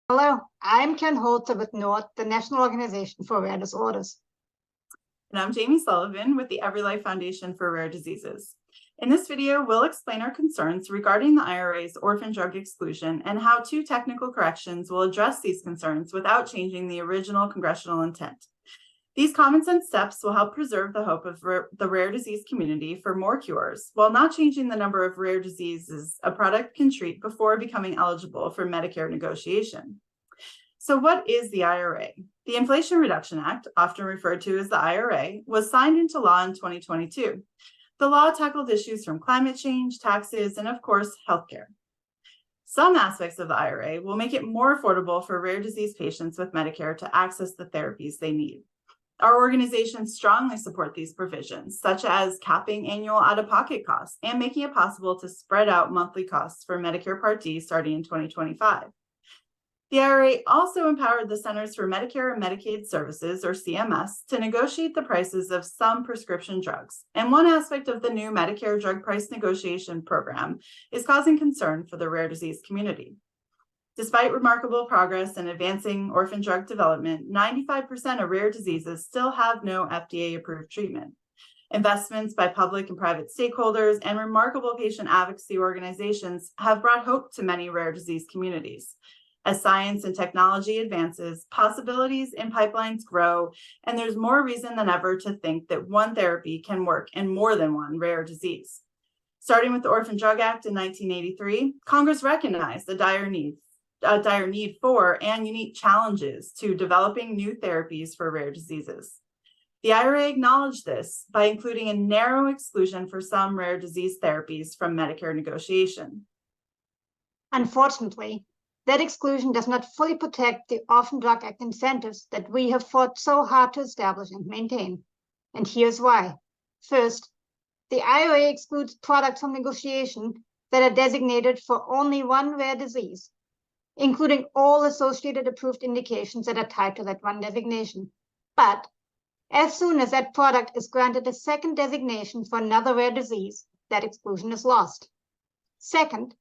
Hello, I'm Ken Holzer with NORD, the National Organization for Rare Disorders. And I'm Jamie Sullivan with the EveryLife Foundation for Rare Diseases. In this video, we'll explain our concerns regarding the IRA's orphan drug exclusion and how two technical corrections will address these concerns without changing the original congressional intent. These common sense steps will help preserve the hope of the rare disease community for more cures, while not changing the number of rare diseases a product can treat before becoming eligible for Medicare negotiation. So what is the IRA? The Inflation Reduction Act, often referred to as the IRA, was signed into law in 2022. The law tackled issues from climate change, taxes, and of course, healthcare. Some aspects of the IRA will make it more affordable for rare disease patients with Medicare to access the therapies they need. Our organization strongly support these provisions, such as capping annual out-of-pocket costs and making it possible to spread out monthly costs for Medicare Part D starting in 2025. The IRA also empowered the Centers for Medicare and Medicaid Services, or CMS, to negotiate the prices of some prescription drugs. And one aspect of the new Medicare drug price negotiation program is causing concern for the rare disease community. Despite remarkable progress in advancing orphan drug development, 95% of rare diseases still have no FDA-approved treatment. Investments by public and private stakeholders and remarkable patient advocacy organizations have brought hope to many rare disease communities. As science and technology advances, possibilities in pipelines grow, and there's more reason than ever to think that one therapy can work in more than one rare disease. Starting with the Orphan Drug Act in 1983, Congress recognized a dire need for and unique challenges to developing new therapies for rare diseases. The IRA acknowledged this by including a narrow exclusion for some rare disease therapies from Medicare negotiation. Unfortunately, that exclusion does not fully protect the Orphan Drug Act incentives that we have fought so hard to establish and maintain. And here's why. First, the IRA excludes products from negotiation that are designated for only one rare disease, including all associated approved indications that are tied to that one designation. But as soon as that product is granted a second designation for another rare disease, that exclusion is lost. Second,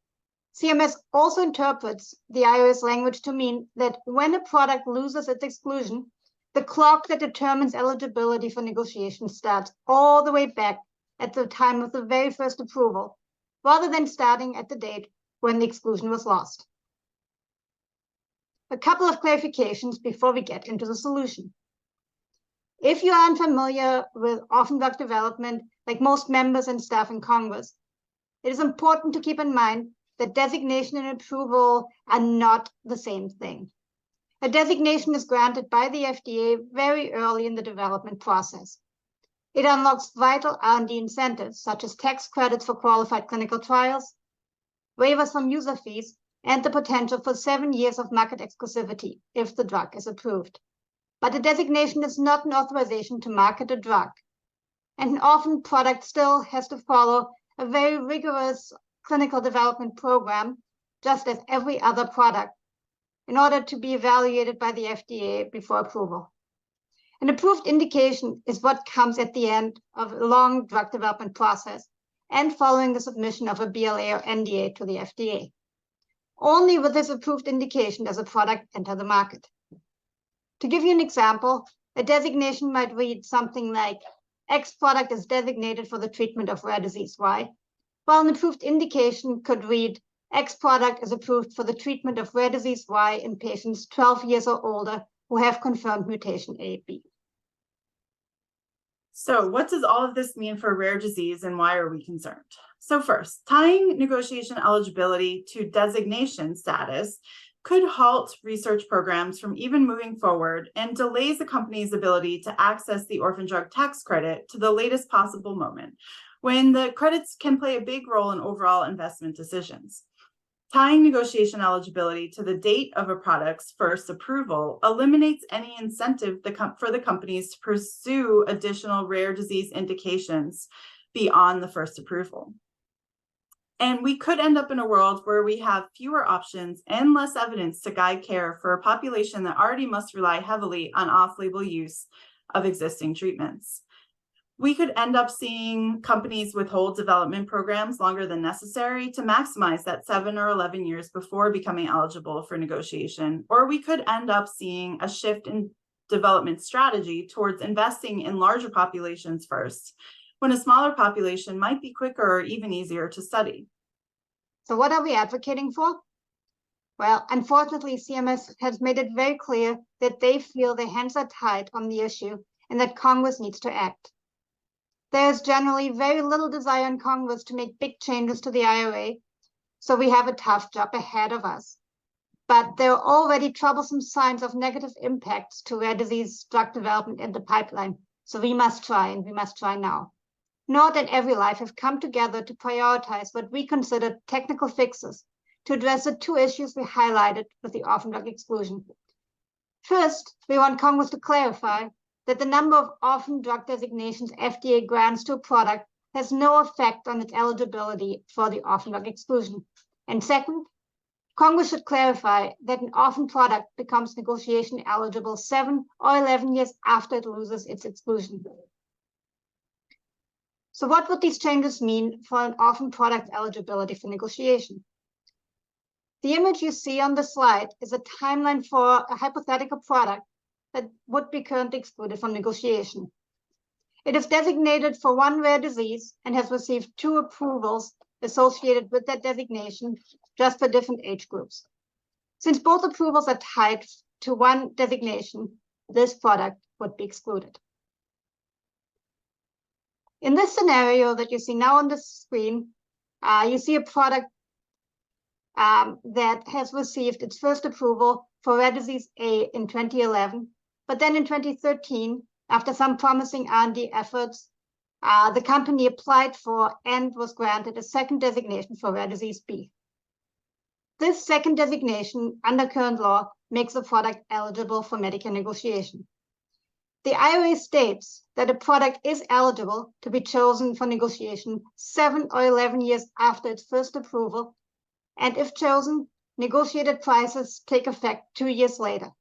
CMS also interprets the IRA's language to mean that when a product loses its exclusion, the clock that determines eligibility for negotiation starts all the way back at the time of the very first approval, rather than starting at the date when the exclusion was lost. A couple of clarifications before we get into the solution. If you are unfamiliar with orphan drug development, like most members and staff in Congress, it is important to keep in mind that designation and approval are not the same thing. A designation is granted by the FDA very early in the development process. It unlocks vital R&D incentives, such as tax credits for qualified clinical trials, waivers from user fees, and the potential for 7 years of market exclusivity if the drug is approved. But a designation is not an authorization to market a drug. And an orphan product still has to follow a very rigorous clinical development program, just as every other product, in order to be evaluated by the FDA before approval. An approved indication is what comes at the end of a long drug development process and following the submission of a BLA or NDA to the FDA. Only with this approved indication does a product enter the market. To give you an example, a designation might read something like, X product is designated for the treatment of rare disease Y, while an approved indication could read, X product is approved for the treatment of rare disease Y in patients 12 years or older who have confirmed mutation AB. So what does all of this mean for rare disease and why are we concerned? So first, tying negotiation eligibility to designation status could halt research programs from even moving forward and delays the company's ability to access the orphan drug tax credit to the latest possible moment, when the credits can play a big role in overall investment decisions. Tying negotiation eligibility to the date of a product's first approval eliminates any incentive for the companies to pursue additional rare disease indications beyond the first approval. And we could end up in a world where we have fewer options and less evidence to guide care for a population that already must rely heavily on off-label use of existing treatments. We could end up seeing companies withhold development programs longer than necessary to maximize that 7 or 11 years before becoming eligible for negotiation. Or we could end up seeing a shift in development strategy towards investing in larger populations first, when a smaller population might be quicker or even easier to study. So what are we advocating for? Well, unfortunately, CMS has made it very clear that they feel their hands are tied on the issue and that Congress needs to act. There is generally very little desire in Congress to make big changes to the IRA, so we have a tough job ahead of us. But there are already troublesome signs of negative impacts to rare disease drug development in the pipeline, so we must try, and we must try now. NORD and EveryLife have come together to prioritize what we consider technical fixes to address the two issues we highlighted with the orphan drug exclusion. First, we want Congress to clarify that the number of orphan drug designations FDA grants to a product has no effect on its eligibility for the orphan drug exclusion. And second, Congress should clarify that an orphan product becomes negotiation eligible 7 or 11 years after it loses its exclusion. So what would these changes mean for an orphan product eligibility for negotiation? The image you see on the slide is a timeline for a hypothetical product that would be currently excluded from negotiation. It is designated for one rare disease and has received 2 approvals associated with that designation, just for different age groups. Since both approvals are tied to one designation, this product would be excluded. In this scenario that you see now on the screen, you see a product that has received its first approval for rare disease A in 2011, but then in 2013, after some promising R&D efforts, the company applied for and was granted a second designation for rare disease B. This second designation under current law makes the product eligible for Medicare negotiation. The IRA states that a product is eligible to be chosen for negotiation 7 or 11 years after its first approval, and if chosen, negotiated prices take effect 2 years later.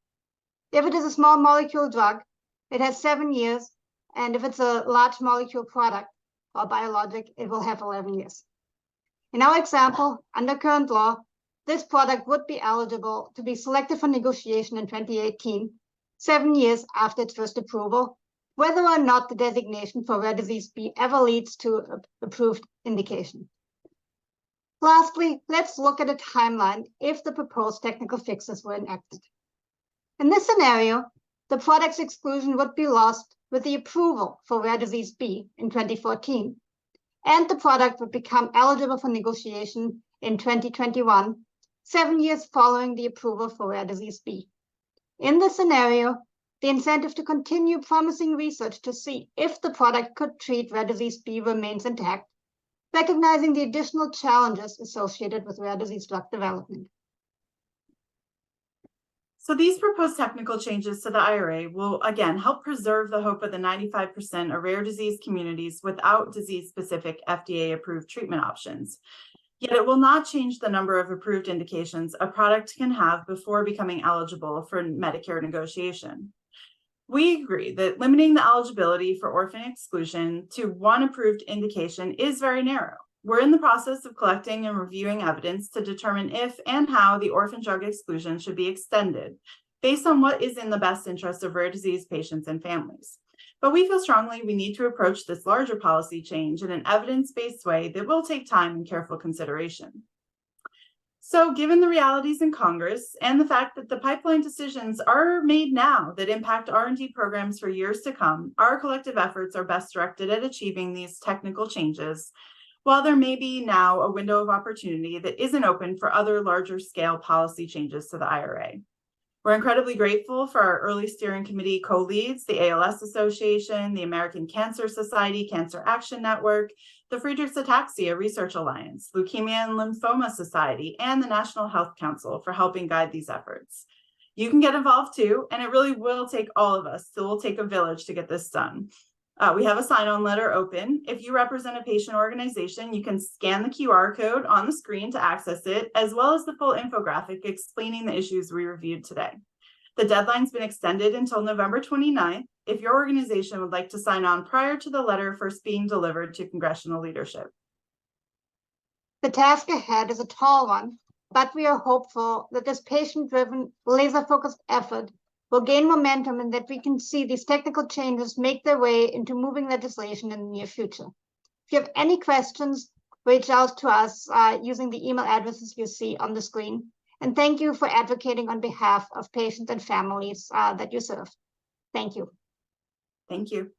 If it is a small molecule drug, it has 7 years, and if it's a large molecule product or biologic, it will have 11 years. In our example, under current law, this product would be eligible to be selected for negotiation in 2018, 7 years after its first approval, whether or not the designation for rare disease B ever leads to an approved indication. Lastly, let's look at a timeline if the proposed technical fixes were enacted. In this scenario, the product's exclusion would be lost with the approval for rare disease B in 2014, and the product would become eligible for negotiation in 2021, 7 years following the approval for rare disease B. In this scenario, the incentive to continue promising research to see if the product could treat rare disease B remains intact, recognizing the additional challenges associated with rare disease drug development. So these proposed technical changes to the IRA will, again, help preserve the hope of the 95% of rare disease communities without disease-specific FDA-approved treatment options. Yet it will not change the number of approved indications a product can have before becoming eligible for Medicare negotiation. We agree that limiting the eligibility for orphan exclusion to one approved indication is very narrow. We're in the process of collecting and reviewing evidence to determine if and how the orphan drug exclusion should be extended based on what is in the best interest of rare disease patients and families. But we feel strongly we need to approach this larger policy change in an evidence-based way that will take time and careful consideration. So given the realities in Congress and the fact that the pipeline decisions are made now that impact R&D programs for years to come, our collective efforts are best directed at achieving these technical changes, while there may be now a window of opportunity that isn't open for other larger scale policy changes to the IRA. We're incredibly grateful for our early steering committee co-leads, the ALS Association, the American Cancer Society Cancer Action Network, the Friedreich's Ataxia Research Alliance, Leukemia and Lymphoma Society, and the National Health Council for helping guide these efforts. You can get involved too, and it really will take all of us. It will take a village to get this done. We have a sign-on letter open. If you represent a patient organization, you can scan the QR code on the screen to access it, as well as the full infographic explaining the issues we reviewed today. The deadline's been extended until November 29th, if your organization would like to sign on prior to the letter first being delivered to congressional leadership. The task ahead is a tall one, but we are hopeful that this patient-driven, laser-focused effort will gain momentum and that we can see these technical changes make their way into moving legislation in the near future. If you have any questions, reach out to us using the email addresses you see on the screen. And thank you for advocating on behalf of patients and families that you serve. Thank you. Thank you.